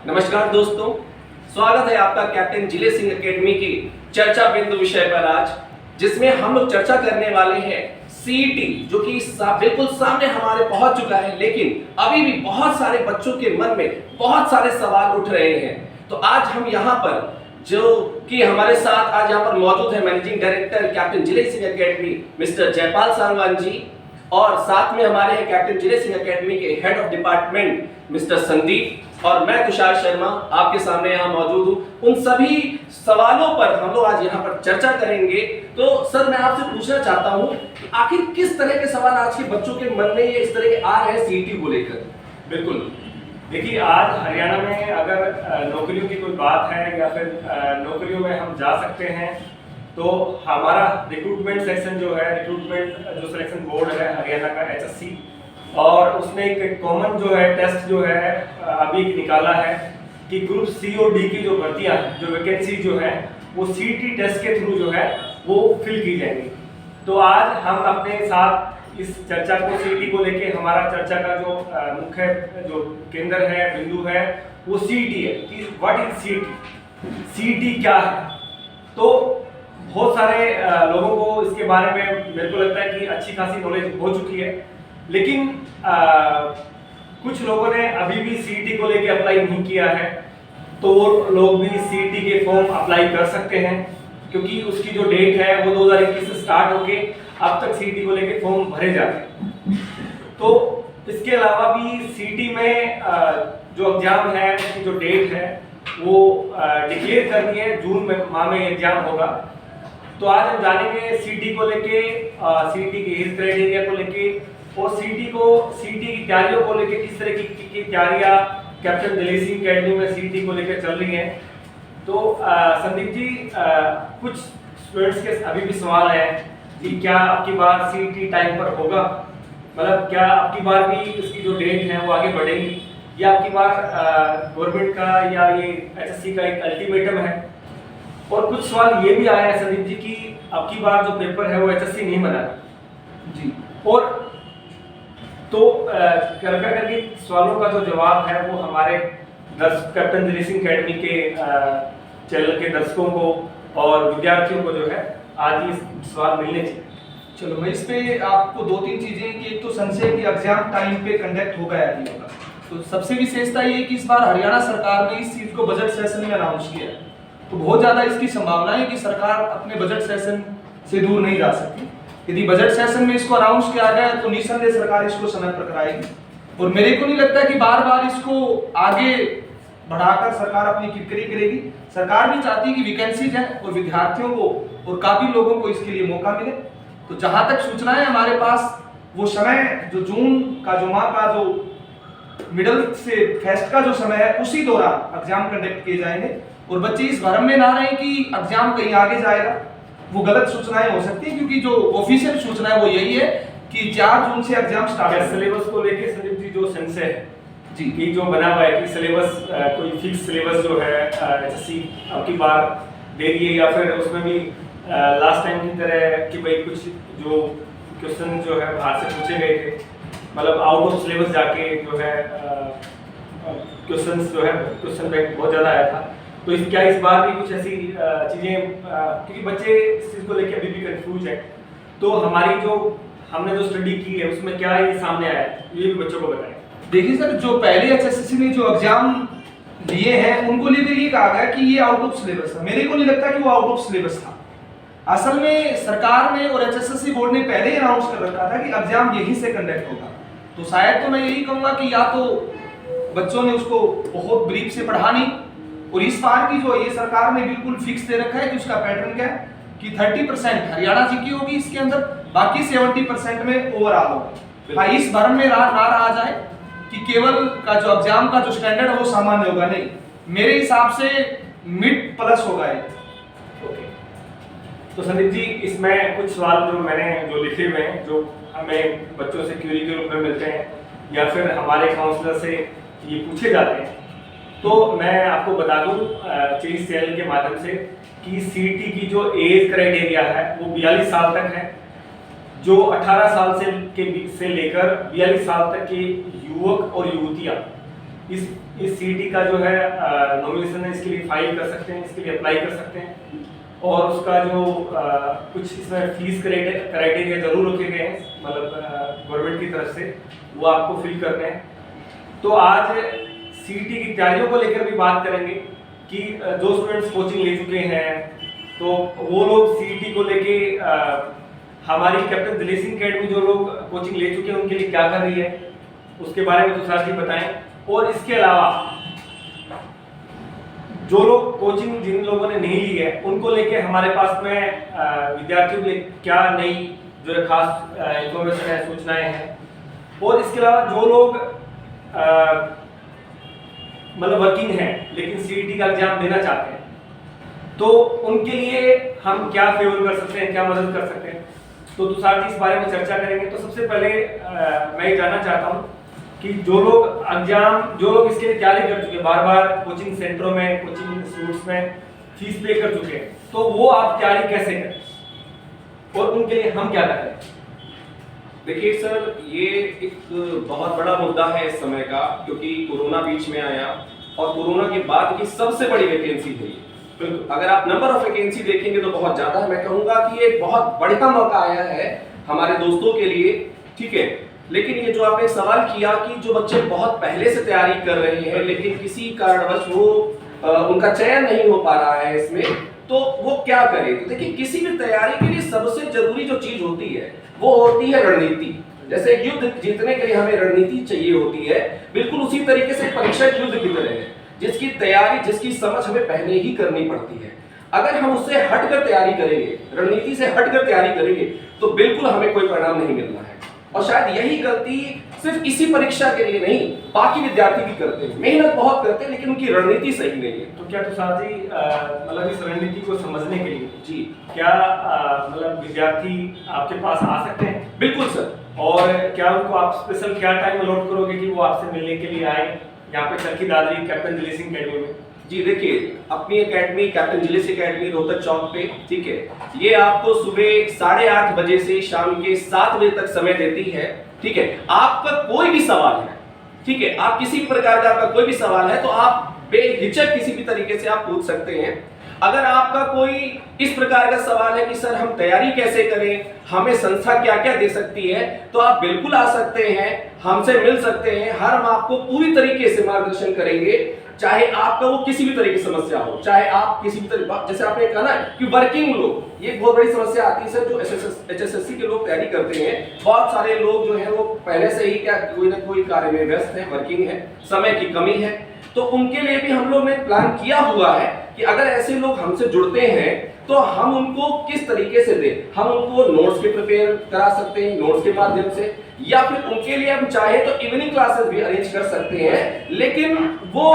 नमस्कार दोस्तों, स्वागत है आपका कैप्टन जिले सिंह एकेडमी की चर्चा बिंदु विषय पर आज, जिसमें हम लोग चर्चा करने वाले हैं सीईटी, जो कि बिल्कुल सामने हमारे पहुंच चुका है, लेकिन अभी भी बहुत सारे बच्चों के मन में बहुत सारे सवाल उठ रहे हैं। तो आज हम यहाँ पर जो कि हमारे साथ आज यहाँ पर मौजूद है मैनेजिंग डायरेक्टर कैप्टन जिले सिंह एकेडमी मिस्टर जयपाल सांगवान जी, और साथ में हमारे हैं कैप्टन जिले सिंह एकेडमी के head of department mister Sandeep, और मैं तुषार शर्मा आपके सामने यहाँ मौजूद हूँ। उन सभी सवालों पर हम लोग आज यहाँ पर चर्चा करेंगे। तो सर, मैं आपसे पूछना चाहता हूँ कि आखिर किस तरह के सवाल आज के बच्चों के मन में ये इस तरह के आ रहे हैं सीईटी को लेकर? बिल्कुल, देखिए आज हरियाणा में अगर नौकरियों की कोई बात है या फिर नौकरियों में हम जा सकते हैं, तो हमारा रिक्रूटमेंट सेक्शन जो है, रिक्रूटमेंट जो सिलेक्शन बोर्ड है हरियाणा का एचएससी, और उसने एक कॉमन जो है टेस्ट जो है अभी निकाला है कि ग्रुप सी और डी की जो भर्तियां हैं, जो वैकेंसी जो है वो सीईटी टेस्ट के थ्रू जो है वो फिल की जाएंगी। तो आज हम अपने साथ इस चर्चा को सीईटी को लेके, हमारा चर्चा का जो मुख्य जो केंद्र है, बिंदु है, वो सीईटी है कि व्हाट इज सीईटी, सीईटी क्या है। तो बहुत सारे लोगों को इसके बारे में मेरे को लगता है कि अच्छी खासी नॉलेज हो चुकी है, लेकिन कुछ लोगों ने अभी भी सीईटी को लेके अप्लाई नहीं किया है, तो वो लोग भी सीईटी के फॉर्म अप्लाई कर सकते हैं, क्योंकि उसकी जो डेट है वो 2021 से स्टार्ट होके अब तक सीईटी को लेके फॉर्म भरे जाते हैं। तो इसके अलावा भी सीईटी में जो एग्जाम है, उसकी जो डेट है वो डिक्लेयर करनी है, जून में माह में एग्जाम होगा। तो आज हम जानेंगे सीईटी को लेके, सीईटी के एज क्राइटेरिया को लेके, और सीईटी की तैयारियों को लेके किस तरह की तैयारियां कैप्टन जिले सिंह एकेडमी में सीईटी को लेकर चल रही हैं। तो संदीप जी, कुछ स्टूडेंट्स के अभी भी सवाल है कि क्या आपकी बार सीईटी टाइम पर होगा, मतलब क्या आपकी बार भी इसकी जो डेट है वो आगे बढ़ेगी, या आपकी बार गवर्नमेंट का या ये एचएससी का एक अल्टीमेटम है। और कुछ सवाल ये भी आया है संदीप जी कि आपकी बार जो पेपर है वो एचएससी नहीं बना जी, और तो कृपया करके सवालों का जो जवाब है वो हमारे कैप्टन जिले सिंह एकेडमी के चैनल के दर्शकों को और विद्यार्थियों को जो है आज ये सवाल मिलने चाहिए। चलो, मैं इस पे आपको दो तीन चीजें कि एक तो संशय कि एग्जाम टाइम पे कंडक्ट होगा या नहीं होगा। तो सबसे विशेषता ये कि इस बार हरियाणा सरकार ने इस चीज को बजट सेशन में अनाउंस किया है, तो बहुत ज्यादा इसकी संभावना है कि सरकार अपने बजट सेशन से दूर नहीं जा सकती। यदि बजट सेशन में इसको अनाउंस किया गया तो निसंदेह सरकार इसको समय पर कराएगी, और मेरे को नहीं लगता कि बार बार इसको आगे बढ़ाकर सरकार अपनी किरकिरी करेगी। सरकार भी चाहती है कि वैकेंसीज है और विद्यार्थियों को और काफी लोगों को इसके लिए मौका मिले। तो जहां तक सूचनाएं हमारे पास, वो समय जो जून का जो माह का जो मिडल से फेस्ट का जो समय है, उसी दौरान एग्जाम कंडक्ट किए जाएंगे, और बच्चे इस भ्रम में ना रहे कि एग्जाम कहीं आगे जाएगा। वो गलत सूचनाएं हो सकती है, क्योंकि जो ऑफिशियल सूचना है वो यही है कि 4 जून से एग्जाम स्टार्ट है। सिलेबस को लेके संदीप जी जो संशय है जी, कि जो बना हुआ है कि सिलेबस कोई फिक्स सिलेबस जो है एचएससी आपकी बार दे रही है, या फिर उसमें भी लास्ट टाइम की तरह कि भाई कुछ जो क्वेश्चन जो है बाहर से पूछे गए थे, मतलब आउट ऑफ सिलेबस जाके जो है क्वेश्चंस जो है क्वेश्चन बैंक बहुत ज़्यादा आया था। तो क्या इस बार भी कुछ ऐसी चीज़ें, क्योंकि बच्चे इस चीज़ को लेकर अभी भी कंफ्यूज है, तो हमारी जो हमने जो स्टडी की है उसमें क्या ये सामने आया है, ये भी बच्चों को बताएं। देखिए सर, जो पहले एचएससी ने जो एग्जाम लिए हैं उनको लेकर ये कहा गया कि ये आउट ऑफ सिलेबस था। मेरे को नहीं लगता कि वो आउट ऑफ सिलेबस था। असल में सरकार ने और एचएससी बोर्ड ने पहले ही अनाउंस कर रखा था कि एग्जाम यहीं से कंडक्ट होगा। तो शायद तो मैं यही कहूंगा कि या तो बच्चों ने उसको बहुत ब्रीफ से पढ़ा नहीं, और इस बार की जो ये सरकार ने बिल्कुल फिक्स दे रखा है कि उसका पैटर्न क्या है कि 30% हरियाणा जी की होगी इसके अंदर, बाकी 70% में ओवरऑल होगा। हाँ, इस भ्रम में ना रहा जाए कि केवल का जो एग्जाम का जो स्टैंडर्ड है वो सामान्य होगा, नहीं, मेरे हिसाब से मिड प्लस होगा ये। ओके, तो संदीप जी इसमें कुछ सवाल जो मैंने जो लिखे हुए हैं, जो हमें बच्चों से क्यूरी के रूप में मिलते हैं या फिर हमारे काउंसलर से ये पूछे जाते हैं, तो मैं आपको बता दूं चेस चैनल के माध्यम से कि सीईटी की जो एज क्राइटेरिया है वो 42 साल तक है। जो 18 साल से लेकर 42 साल तक के युवक और युवतियां इस सीईटी का जो है नॉमिनेशन है, इसके लिए फाइल कर सकते हैं, इसके लिए अप्लाई कर सकते हैं। और उसका जो कुछ इसमें फीस क्राइटेरिया जरूर रखे गए हैं, मतलब गवर्नमेंट की तरफ से, वो आपको फिल करने हैं। तो आज सीईटी की तैयारियों को लेकर भी बात करेंगे कि जो स्टूडेंट्स कोचिंग ले चुके हैं तो वो लोग सीईटी को लेके हमारी कैप्टन दिलेर सिंह अकेडमी जो लोग कोचिंग ले चुके हैं उनके लिए क्या कर रही है, उसके बारे में तुषार जी बताएं। और इसके अलावा जो लोग कोचिंग जिन लोगों ने नहीं ली है उनको लेके हमारे पास में विद्यार्थियों के लिए क्या नई जो है खास इंफॉर्मेशन है, सूचनाएं हैं। और इसके अलावा जो लोग मतलब वर्किंग हैं लेकिन सीईटी का एग्जाम देना चाहते हैं तो उनके लिए हम क्या फेवर कर सकते हैं, क्या मदद कर सकते हैं, तो तुषार जी इस बारे में चर्चा करेंगे। तो सबसे पहले मैं ये जानना चाहता हूँ कि जो लोग इसके लिए तैयारी कर चुके हैं, बार बार कोचिंग सेंटरों में, कोचिंग इंस्टीट्यूट्स में फीस पे कर चुके हैं, तो वो आप तैयारी कैसे करें और उनके लिए हम क्या करें? देखिए सर, ये एक बहुत बड़ा मुद्दा है इस समय का, क्योंकि कोरोना बीच में आया और कोरोना के बाद की सबसे बड़ी वैकेंसी है ये। बिल्कुल, अगर आप नंबर ऑफ वैकेंसी देखेंगे तो बहुत ज्यादा है। मैं कहूंगा कि ये बहुत बढ़िया मौका आया है हमारे दोस्तों के लिए, ठीक है। लेकिन ये जो आपने सवाल किया कि जो बच्चे बहुत पहले से तैयारी कर रहे हैं लेकिन किसी कारणवश वो उनका चयन नहीं हो पा रहा है इसमें, तो वो क्या करें। तो देखिए, किसी भी तैयारी के लिए सबसे जरूरी जो चीज होती है वो होती है रणनीति। जैसे युद्ध जीतने के लिए हमें रणनीति चाहिए होती है, बिल्कुल उसी तरीके से परीक्षा युद्ध की तरह है, जिसकी तैयारी, जिसकी समझ हमें पहले ही करनी पड़ती है। अगर हम उससे हटकर तैयारी करेंगे, रणनीति से हटकर तैयारी करेंगे, तो बिल्कुल हमें कोई परिणाम नहीं मिलना है। और शायद यही गलती सिर्फ इसी परीक्षा के लिए नहीं, बाकी विद्यार्थी भी करते हैं, मेहनत बहुत करते हैं लेकिन उनकी रणनीति सही नहीं है। तो क्या तुषार जी मतलब इस रणनीति को समझने के लिए जी क्या मतलब विद्यार्थी आपके पास आ सकते हैं? बिल्कुल सर। और क्या उनको आप स्पेशल क्या टाइम अलॉट करोगे कि वो आपसे मिलने के लिए आए यहाँ पे चरखी दादरी कैप्टन दिलेर सिंह अकेडमी में? जी देखिए, अपनी एकेडमी कैप्टन दिलेर सिंह अकेडमी रोहतक चौक पे, ठीक है, ये आपको सुबह 8:30 बजे से शाम के 7 बजे तक समय देती है, ठीक है। आपका कोई भी सवाल है, ठीक है, आप किसी प्रकार का आपका कोई भी सवाल है तो आप बेहिचक किसी भी तरीके से आप पूछ सकते हैं। अगर आपका कोई इस प्रकार का सवाल है कि सर हम तैयारी कैसे करें, हमें संस्था क्या क्या दे सकती है, तो आप बिल्कुल आ सकते हैं, हमसे मिल सकते हैं। हम आपको पूरी तरीके से मार्गदर्शन करेंगे, चाहे आपका वो किसी भी तरह की समस्या हो, चाहे आप किसी भी तरह, जैसे आपने कहा ना कि वर्किंग लोग, ये बहुत बड़ी समस्या आती है सर। जो HSSC के लोग तैयारी करते हैं, बहुत सारे लोग जो है वो पहले से ही क्या कोई ना कोई कार्य में व्यस्त है, वर्किंग है, समय की कमी है, तो उनके लिए भी हम लोग ने प्लान किया हुआ है कि अगर ऐसे लोग हमसे जुड़ते हैं तो हम उनको किस तरीके से दें। हम उनको नोट्स भी प्रिपेयर करा सकते हैं नोट्स के माध्यम से, या फिर उनके लिए हम चाहे तो इवनिंग क्लासेस भी अरेंज कर सकते हैं, लेकिन वो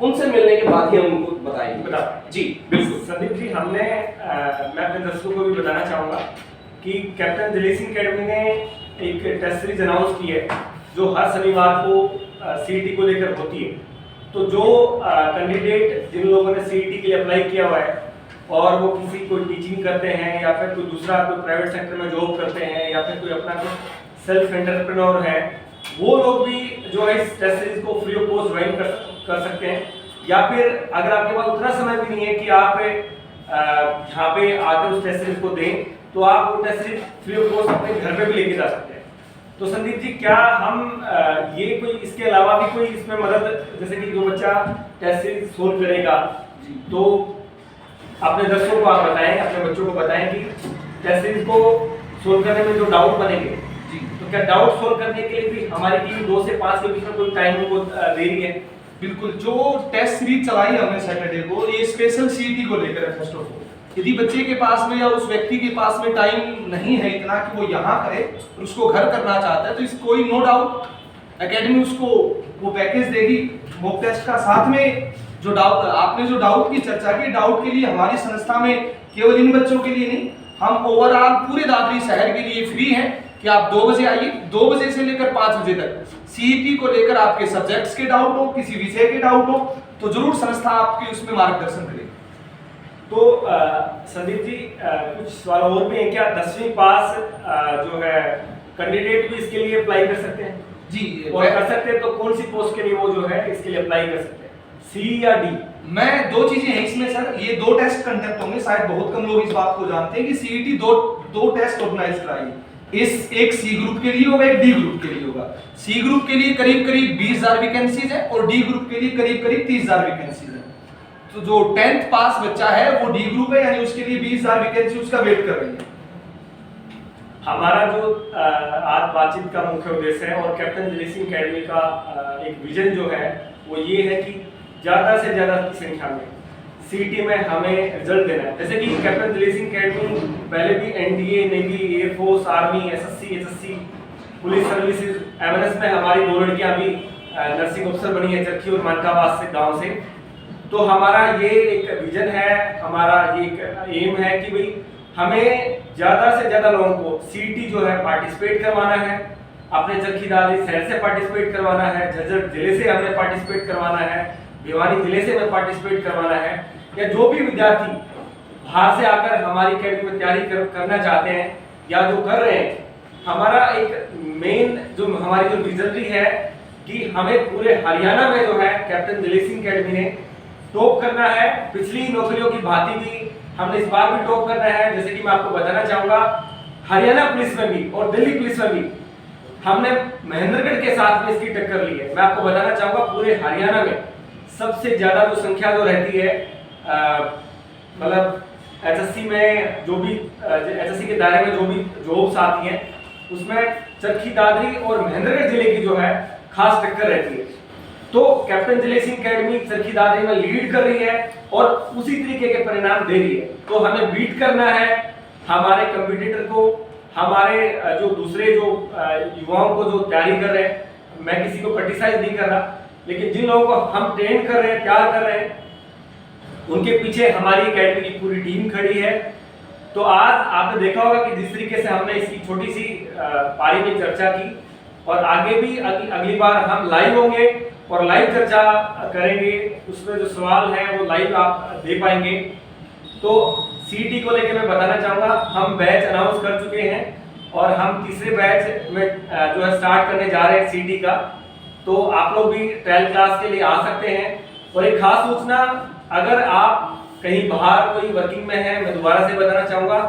उनसे मिलने के बाद ही हम उनको बताएंगे। जी बिल्कुल संदीप जी, मैं अपने दर्शकों को भी बताना चाहूंगा कि कैप्टन दिलेर सिंह अकेडमी ने एक टेस्ट सीरीज अनाउंस की है जो हर शनिवार को सीईटी को लेकर होती है। तो जो कैंडिडेट जिन लोगों ने सीईटी के लिए अप्लाई किया हुआ है और वो कोई टीचिंग करते हैं या फिर कोई दूसरा कोई प्राइवेट सेक्टर में जॉब करते हैं या फिर कोई अपना कोई सेल्फ एंटरप्रेन्योर है, वो लोग भी जो है इस टेस्ट सीरीज को फ्री ऑफ कॉस्ट ज्वाइन कर सकते हैं। या फिर अगर आपके पास उतना समय भी नहीं है कि आप यहाँ पे आकर उस टेस्ट सीरीज को दें, तो आप वो test series free of cost अपने घर पे भी लेके जा सकते हैं। तो संदीप जी, क्या हम ये कोई इसके अलावा भी कोई इसमें मदद, जैसे कि जो बच्चा टेस्ट सीरीज सोल्व करेगा, तो अपने दर्शकों को आप बताएं, अपने बच्चों को बताएं कि टेस्ट सीरीज को सोल्व करने में जो डाउट बनेंगे, तो क्या डाउट सोल्व करने के लिए भी हमारी टीम 2 से 5 के बीच में कोई टाइम को दे रही है? बिल्कुल, जो टेस्ट सीरीज चलाई हमने सैटरडे को, ये स्पेशल सीईटी को लेकर है। फर्स्ट ऑफ ऑल, यदि बच्चे के पास में या उस व्यक्ति के पास में टाइम नहीं है इतना कि वो यहाँ करे और उसको घर करना चाहता है, तो इस कोई नो डाउट एकेडमी उसको वो पैकेज देगी मॉक टेस्ट का। साथ में जो डाउट आपने जो डाउट की चर्चा की, डाउट के लिए हमारी संस्था में केवल इन बच्चों के लिए नहीं, हम ओवरऑल पूरे दादरी शहर के लिए फ्री हैं कि आप 2 बजे आइए, 2 बजे से लेकर 5 बजे तक सीईटी को लेकर आपके सब्जेक्ट्स के डाउट हो, किसी विषय के डाउट हो, तो जरूर संस्था आपके उसमें मार्गदर्शन करेगी। तो संदीप जी, कुछ सवाल और भी हैं क्या? 10वीं पास जो है कैंडिडेट भी इसके लिए अप्लाई कर सकते हैं? जी और कर सकते हैं तो कौन सी पोस्ट के लिए वो जो है इसके लिए अप्लाई कर सकते हैं, सी या डी? मैं दो चीजें हैं इसमें सर, ये दो टेस्ट कंडक्ट होंगे, शायद बहुत कम लोग इस बात को जानते हैं कि सीईटी दो टेस्ट ऑर्गेनाइज कराएगी। इस एक सी ग्रुप के लिए होगा, एक डी ग्रुप के लिए होगा। सी ग्रुप के लिए करीब 20,000 वैकेंसीज है और डी ग्रुप के लिए करीब 30,000 वैकेंसीज है। तो जो 10th पास बच्चा है वो डी ग्रुप है, यानी उसके लिए 20,000 वैकेंसी उसका वेट कर रही है। हमारा जो आज बातचीत का मुख्य उद्देश्य है और कैप्टन दिलीप सिंह अकेडमी का एक विजन जो है वो ये है कि ज़्यादा से ज़्यादा की संख्या में सीटी में हमें रिजल्ट देना है। जैसे कि कैप्टन दिलीप सिंह अकेडमी पहले भी NDA, navy, air force, army, SSC, police services, MNS में हमारी 2 लड़कियां भी नर्सिंग अफसर बनी है चरखी और मानकाबाद से गांव से। तो हमारा ये एक विजन है, हमारा ये एक एम है कि भाई हमें ज़्यादा से ज़्यादा लोगों को सीटी जो है पार्टिसिपेट करवाना है, अपने चरखी दादरी शहर से पार्टिसिपेट करवाना है, झज्जर जिले से हमें पार्टिसिपेट करवाना है, भिवानी जिले से हमें पार्टिसिपेट करवाना है, या जो भी विद्यार्थी बाहर से आकर हमारी अकेडमी में तैयारी करना चाहते हैं या जो कर रहे हैं, हमारा एक मेन जो हमारी जो विजनरी है कि हमें पूरे हरियाणा में जो है कैप्टन दिलीप सिंह अकेडमी ने टॉप करना है। पिछली नौकरियों की भांति भी हमने इस बार भी टॉप करना है। जैसे कि मैं आपको बताना चाहूंगा, हरियाणा पुलिस में भी और दिल्ली पुलिस में भी हमने महेंद्रगढ़ के साथ में इसकी टक्कर ली है। मैं आपको बताना चाहूंगा पूरे हरियाणा में सबसे ज्यादा जो संख्या जो रहती है, मतलब एसएससी में जो भी एसएससी के दायरे में जो भी जॉब्स आती हैं उसमें चरखी दादरी और महेंद्रगढ़ जिले की जो है खास टक्कर रहती है। तो कैप्टन दिलीप सिंह अकेडमी चरखी दादरी में लीड कर रही है और उसी तरीके के परिणाम दे रही है। तो हमें बीट करना है हमारे कंपटीटर को, हमारे जो दूसरे जो युवाओं को जो तैयारी कर रहे हैं। मैं किसी को क्रिटिसाइज नहीं कर रहा, लेकिन जिन लोगों को हम ट्रेन कर रहे हैं, तैयार कर रहे हैं, उनके पीछे हमारी अकेडमी की पूरी टीम खड़ी है। तो आज आपने देखा होगा कि जिस तरीके से हमने इसकी छोटी सी पारी में चर्चा की, और आगे भी अगली बार हम लाइव होंगे और लाइव चर्चा करेंगे। उसमें जो सवाल है वो लाइव आप दे पाएंगे। तो सीटी को लेकर मैं बताना चाहूँगा, हम बैच अनाउंस कर चुके हैं और हम तीसरे बैच में जो है स्टार्ट करने जा रहे हैं सीटी का। तो आप लोग भी ट्रायल क्लास के लिए आ सकते हैं। और एक खास सूचना, अगर आप कहीं बाहर कोई वर्किंग में है, मैं दोबारा से बताना चाहूँगा,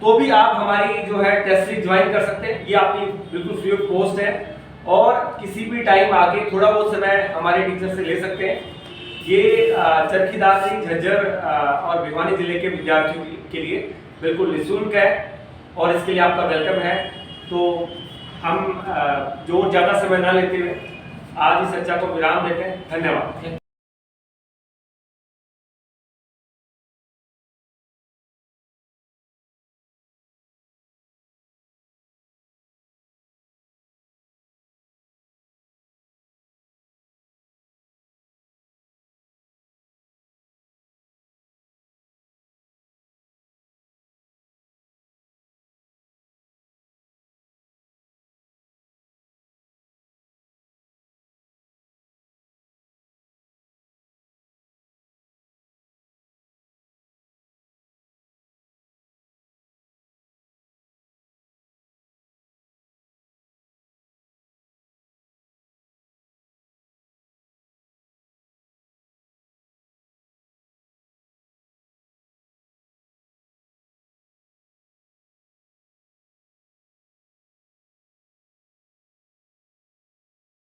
तो भी आप हमारी जो है टेस्ट सीरीज ज्वाइन कर सकते हैं। ये आपकी बिल्कुल फ्री ऑफ कॉस्ट है और किसी भी टाइम आके थोड़ा बहुत समय हमारे टीचर से ले सकते हैं। ये चरखी दादरी, झज्जर और भिवानी जिले के विद्यार्थियों के लिए बिल्कुल निःशुल्क है और इसके लिए आपका वेलकम है। तो हम जो ज़्यादा समय ना लेते हुए आज इस चर्चा को विराम देते हैं। धन्यवाद।